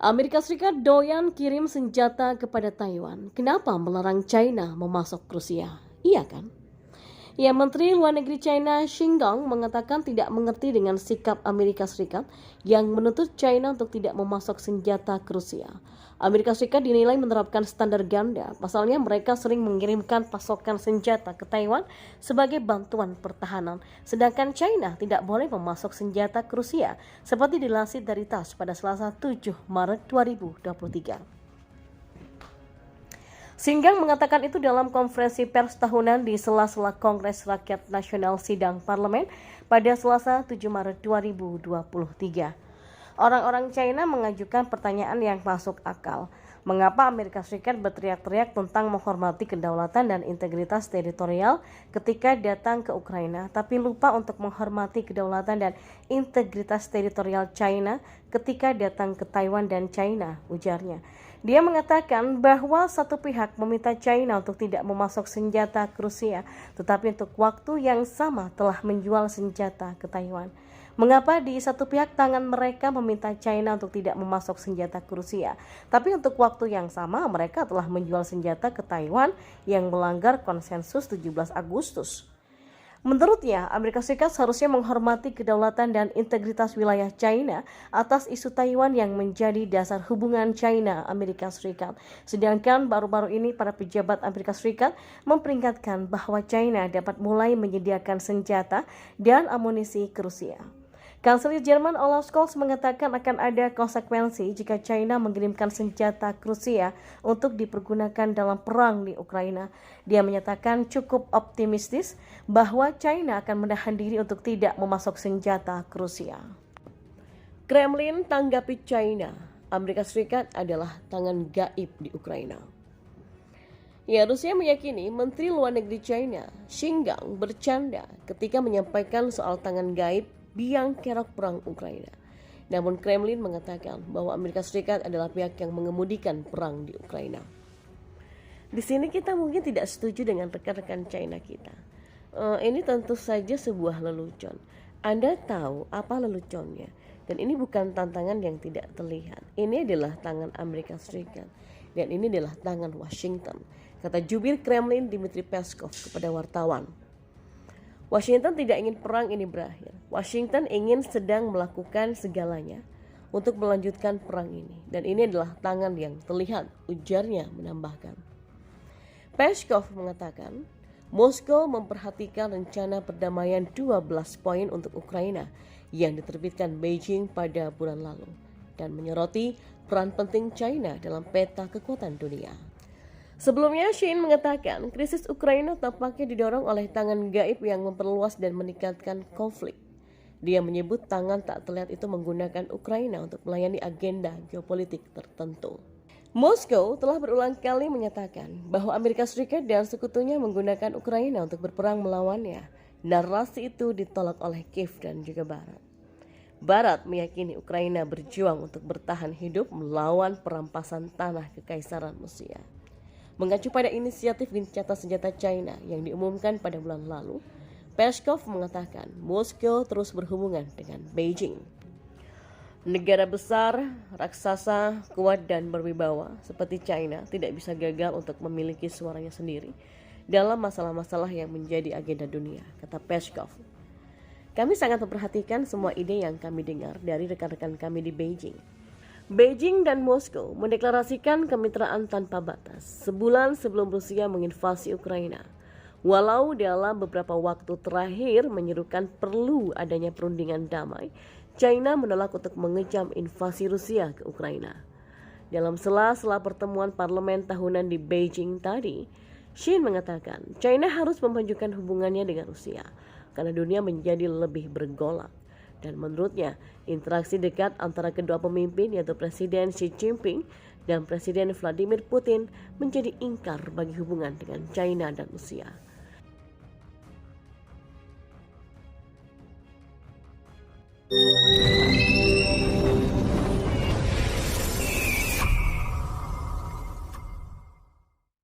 Amerika Serikat doyan kirim senjata kepada Taiwan. Kenapa melarang China memasok Rusia? Iya kan? Ya, Menteri Luar Negeri China Qin Gang mengatakan tidak mengerti dengan sikap Amerika Serikat yang menuntut China untuk tidak memasok senjata ke Rusia. Amerika Serikat dinilai menerapkan standar ganda, pasalnya mereka sering mengirimkan pasokan senjata ke Taiwan sebagai bantuan pertahanan, sedangkan China tidak boleh memasok senjata ke Rusia, seperti dilansir dari TASS pada Selasa 7 Maret 2023. Qin Gang mengatakan itu dalam konferensi pers tahunan di sela-sela Kongres Rakyat Nasional Sidang Parlemen pada Selasa 7 Maret 2023. Orang-orang China mengajukan pertanyaan yang masuk akal. Mengapa Amerika Serikat berteriak-teriak tentang menghormati kedaulatan dan integritas teritorial ketika datang ke Ukraina, tapi lupa untuk menghormati kedaulatan dan integritas teritorial China ketika datang ke Taiwan dan China, ujarnya. Dia mengatakan bahwa satu pihak meminta China untuk tidak memasok senjata ke Rusia, tetapi untuk waktu yang sama telah menjual senjata ke Taiwan. Mengapa di satu pihak tangan mereka meminta China untuk tidak memasok senjata ke Rusia, tapi untuk waktu yang sama mereka telah menjual senjata ke Taiwan yang melanggar konsensus 17 Agustus? Menurutnya, Amerika Serikat seharusnya menghormati kedaulatan dan integritas wilayah China atas isu Taiwan yang menjadi dasar hubungan China-Amerika Serikat. Sedangkan baru-baru ini para pejabat Amerika Serikat memperingatkan bahwa China dapat mulai menyediakan senjata dan amunisi ke Rusia. Kanselir Jerman Olaf Scholz mengatakan akan ada konsekuensi jika China mengirimkan senjata ke Rusia untuk dipergunakan dalam perang di Ukraina. Dia menyatakan cukup optimistis bahwa China akan menahan diri untuk tidak memasok senjata ke Rusia. Kremlin tanggapi China, Amerika Serikat adalah tangan gaib di Ukraina. Ya, Rusia meyakini Menteri Luar Negeri China Qin Gang bercanda ketika menyampaikan soal tangan gaib biang kerok perang Ukraina. Namun Kremlin mengatakan bahwa Amerika Serikat adalah pihak yang mengemudikan perang di Ukraina. Di sini kita mungkin tidak setuju dengan rekan-rekan China kita. Ini tentu saja sebuah lelucon. Anda tahu apa leluconnya? Dan ini bukan tantangan yang tidak terlihat. Ini adalah tangan Amerika Serikat. Dan ini adalah tangan Washington, kata jubir Kremlin Dmitry Peskov kepada wartawan. Washington tidak ingin perang ini berakhir. Washington ingin sedang melakukan segalanya untuk melanjutkan perang ini. Dan ini adalah tangan yang terlihat, ujarnya menambahkan. Peskov mengatakan, Moskow memperhatikan rencana perdamaian 12 poin untuk Ukraina yang diterbitkan Beijing pada bulan lalu dan menyoroti peran penting China dalam peta kekuatan dunia. Sebelumnya, Qin mengatakan krisis Ukraina tampaknya didorong oleh tangan gaib yang memperluas dan meningkatkan konflik. Dia menyebut tangan tak terlihat itu menggunakan Ukraina untuk melayani agenda geopolitik tertentu. Moskow telah berulang kali menyatakan bahwa Amerika Serikat dan sekutunya menggunakan Ukraina untuk berperang melawannya. Narasi itu ditolak oleh Kiev dan juga Barat. Barat meyakini Ukraina berjuang untuk bertahan hidup melawan perampasan tanah kekaisaran Rusia. Mengacu pada inisiatif gencatan senjata China yang diumumkan pada bulan lalu, Peskov mengatakan Moskow terus berhubungan dengan Beijing. Negara besar, raksasa, kuat dan berwibawa seperti China tidak bisa gagal untuk memiliki suaranya sendiri dalam masalah-masalah yang menjadi agenda dunia, kata Peskov. Kami sangat memperhatikan semua ide yang kami dengar dari rekan-rekan kami di Beijing. Beijing dan Moskow mendeklarasikan kemitraan tanpa batas sebulan sebelum Rusia menginvasi Ukraina. Walau dalam beberapa waktu terakhir menyerukan perlu adanya perundingan damai, China menolak untuk mengecam invasi Rusia ke Ukraina. Dalam sela-sela pertemuan parlemen tahunan di Beijing tadi, Qin mengatakan China harus memajukan hubungannya dengan Rusia karena dunia menjadi lebih bergolak. Dan menurutnya, interaksi dekat antara kedua pemimpin yaitu Presiden Xi Jinping dan Presiden Vladimir Putin menjadi ingkar bagi hubungan dengan China dan Rusia.